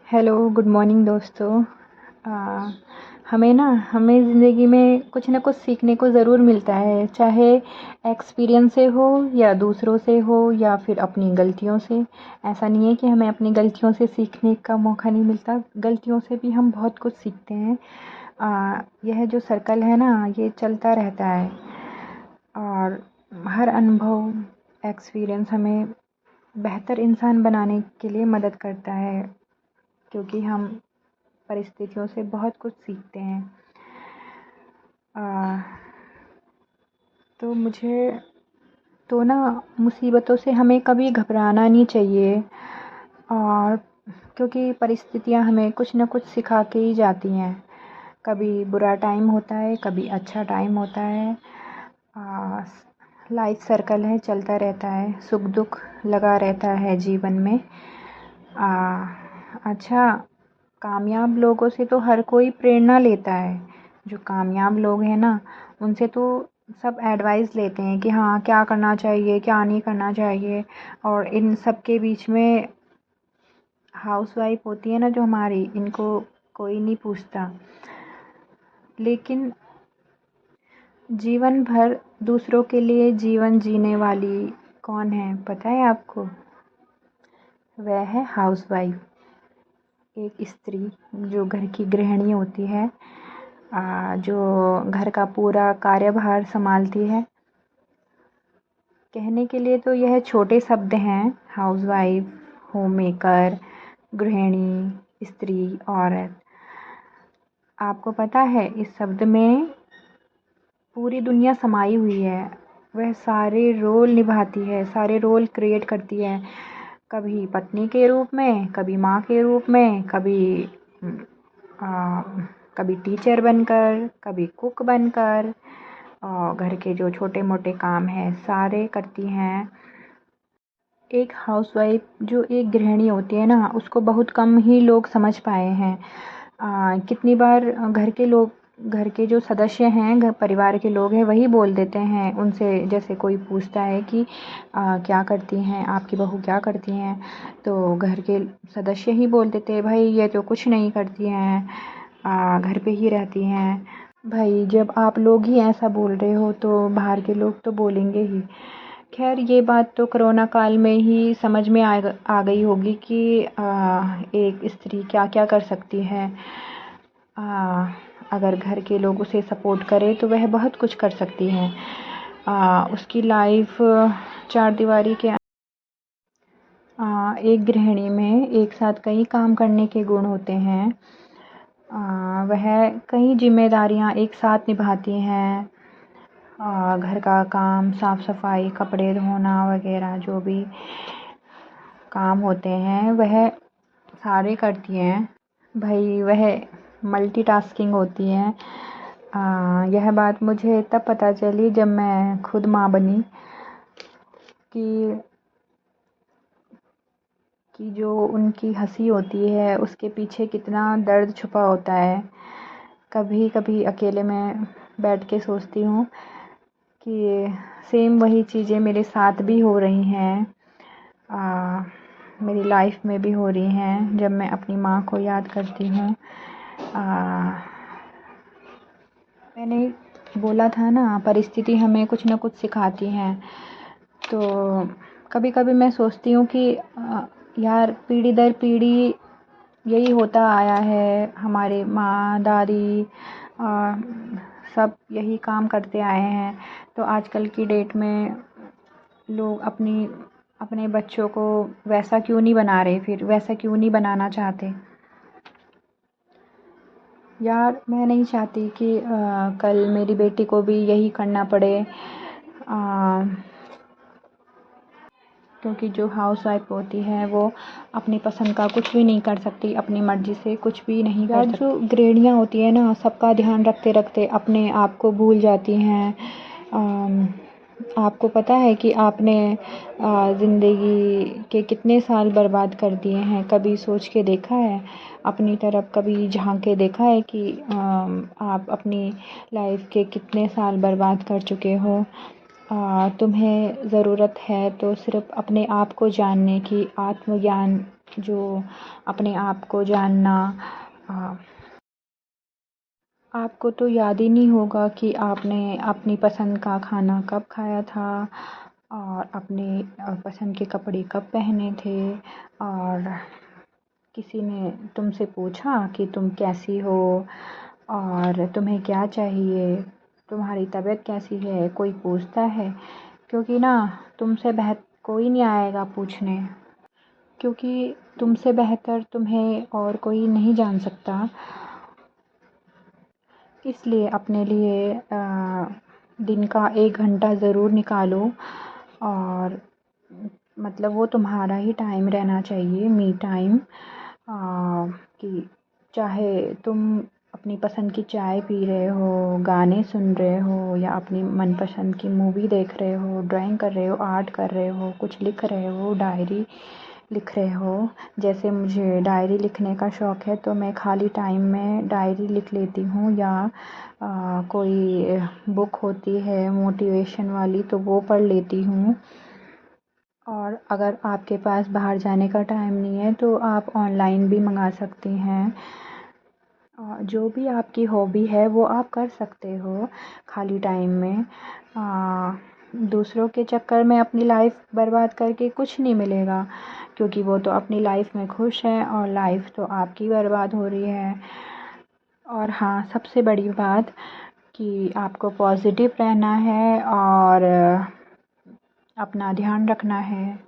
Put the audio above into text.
Hello, good morning दोस्तों। अ, हमें ज़िंदगी में कुछ ना कुछ सीखने को ज़रूर मिलता है, चाहे एक्सपीरियंस से हो या दूसरों से हो या फिर अपनी गलतियों से। ऐसा नहीं है कि हमें अपनी गलतियों से सीखने का मौका नहीं मिलता, गलतियों से भी हम बहुत कुछ सीखते हैं। यह जो सर्कल है ना, ये चलता रहता है और हर अनुभव, एक्सपीरियंस हमें बेहतर इंसान बनाने के लिए मदद करता है, क्योंकि हम परिस्थितियों से बहुत कुछ सीखते हैं। तो मुझे तो ना मुसीबतों से हमें कभी घबराना नहीं चाहिए, और क्योंकि परिस्थितियाँ हमें कुछ न कुछ सिखा के ही जाती हैं। कभी बुरा टाइम होता है, कभी अच्छा टाइम होता है। लाइफ सर्कल है, चलता रहता है, सुख दुख लगा रहता है जीवन में। अच्छा, कामयाब लोगों से तो हर कोई प्रेरणा लेता है। जो कामयाब लोग हैं ना, उनसे तो सब एडवाइस लेते हैं कि हाँ, क्या करना चाहिए, क्या नहीं करना चाहिए। और इन सब के बीच में हाउसवाइफ होती है ना जो हमारी, इनको कोई नहीं पूछता। लेकिन जीवन भर दूसरों के लिए जीवन जीने वाली कौन है, पता है आपको? वह है हाउसवाइफ, एक स्त्री जो घर की गृहिणी होती है, जो घर का पूरा कार्यभार संभालती है। कहने के लिए तो यह छोटे शब्द हैं, हाउसवाइफ, होममेकर, गृहिणी, स्त्री, औरत। आपको पता है इस शब्द में पूरी दुनिया समाई हुई है। वह सारे रोल निभाती है, सारे रोल क्रिएट करती है। कभी पत्नी के रूप में, कभी माँ के रूप में, आ, कभी टीचर बनकर, कभी कुक बनकर, और घर के जो छोटे मोटे काम हैं सारे करती हैं। एक हाउसवाइफ जो एक गृहिणी होती है ना, उसको बहुत कम ही लोग समझ पाए हैं। कितनी बार घर के जो सदस्य हैं, घर परिवार के लोग हैं, वही बोल देते हैं उनसे। जैसे कोई पूछता है कि क्या करती हैं आपकी बहू, क्या करती हैं, तो घर के सदस्य ही बोल देते हैं, भाई ये तो कुछ नहीं करती हैं, घर पे ही रहती हैं। भाई जब आप लोग ही ऐसा बोल रहे हो तो बाहर के लोग तो बोलेंगे ही। खैर, ये बात तो कोरोना काल में ही समझ में आ गई होगी कि एक स्त्री क्या क्या कर सकती है। अगर घर के लोग उसे सपोर्ट करें तो वह बहुत कुछ कर सकती है। उसकी लाइफ चार दीवारी के एक गृहिणी में एक साथ कई काम करने के गुण होते हैं। वह कई जिम्मेदारियां एक साथ निभाती हैं। घर का काम, साफ़ सफाई, कपड़े धोना वगैरह जो भी काम होते हैं वह सारे करती हैं। भाई वह मल्टीटास्किंग होती हैं। यह बात मुझे तब पता चली जब मैं खुद माँ बनी, कि जो उनकी हंसी होती है उसके पीछे कितना दर्द छुपा होता है। कभी कभी अकेले में बैठ के सोचती हूँ कि सेम वही चीज़ें मेरे साथ भी हो रही हैं, मेरी लाइफ में भी हो रही हैं। जब मैं अपनी माँ को याद करती हूँ, मैंने बोला था ना, परिस्थिति हमें कुछ ना कुछ सिखाती हैं। तो कभी कभी मैं सोचती हूँ कि यार, पीढ़ी दर पीढ़ी यही होता आया है। हमारे माँ दादी सब यही काम करते आए हैं। तो आजकल की डेट में लोग अपने बच्चों को वैसा क्यों नहीं बना रहे, फिर वैसा क्यों नहीं बनाना चाहते। यार, मैं नहीं चाहती कि कल मेरी बेटी को भी यही करना पड़े, क्योंकि जो हाउसवाइफ होती है वो अपनी पसंद का कुछ भी नहीं कर सकती, अपनी मर्ज़ी से कुछ भी नहीं कर सकती। जो गृहिणियाँ होती हैं ना, सबका ध्यान रखते रखते अपने आप को भूल जाती हैं। आपको पता है कि आपने ज़िंदगी के कितने साल बर्बाद कर दिए हैं? कभी सोच के देखा है अपनी तरफ? कभी झांक के देखा है कि आप अपनी लाइफ के कितने साल बर्बाद कर चुके हो? तुम्हें ज़रूरत है तो सिर्फ़ अपने आप को जानने की, आत्मज्ञान जो अपने आप को जानना। अ, आपको तो याद ही नहीं होगा कि आपने अपनी पसंद का खाना कब खाया था और अपने पसंद के कपड़े कब पहने थे, और किसी ने तुमसे पूछा कि तुम कैसी हो और तुम्हें क्या चाहिए, तुम्हारी तबीयत कैसी है, कोई पूछता है? क्योंकि ना तुमसे कोई नहीं आएगा पूछने, क्योंकि तुमसे बेहतर तुम्हें और कोई नहीं जान सकता। इसलिए अपने लिए दिन का 1 घंटा ज़रूर निकालो, और मतलब वो तुम्हारा ही टाइम रहना चाहिए, मी टाइम। कि चाहे तुम अपनी पसंद की चाय पी रहे हो, गाने सुन रहे हो, या अपनी मनपसंद की मूवी देख रहे हो, ड्राइंग कर रहे हो, आर्ट कर रहे हो, कुछ लिख रहे हो, डायरी लिख रहे हो। जैसे मुझे डायरी लिखने का शौक़ है तो मैं खाली टाइम में डायरी लिख लेती हूँ, या कोई बुक होती है मोटिवेशन वाली तो वो पढ़ लेती हूँ। और अगर आपके पास बाहर जाने का टाइम नहीं है तो आप ऑनलाइन भी मंगा सकती हैं। जो भी आपकी हॉबी है वो आप कर सकते हो खाली टाइम में। दूसरों के चक्कर में अपनी लाइफ बर्बाद करके कुछ नहीं मिलेगा, क्योंकि वो तो अपनी लाइफ में खुश है और लाइफ तो आपकी बर्बाद हो रही है। और हाँ, सबसे बड़ी बात कि आपको पॉजिटिव रहना है और अपना ध्यान रखना है।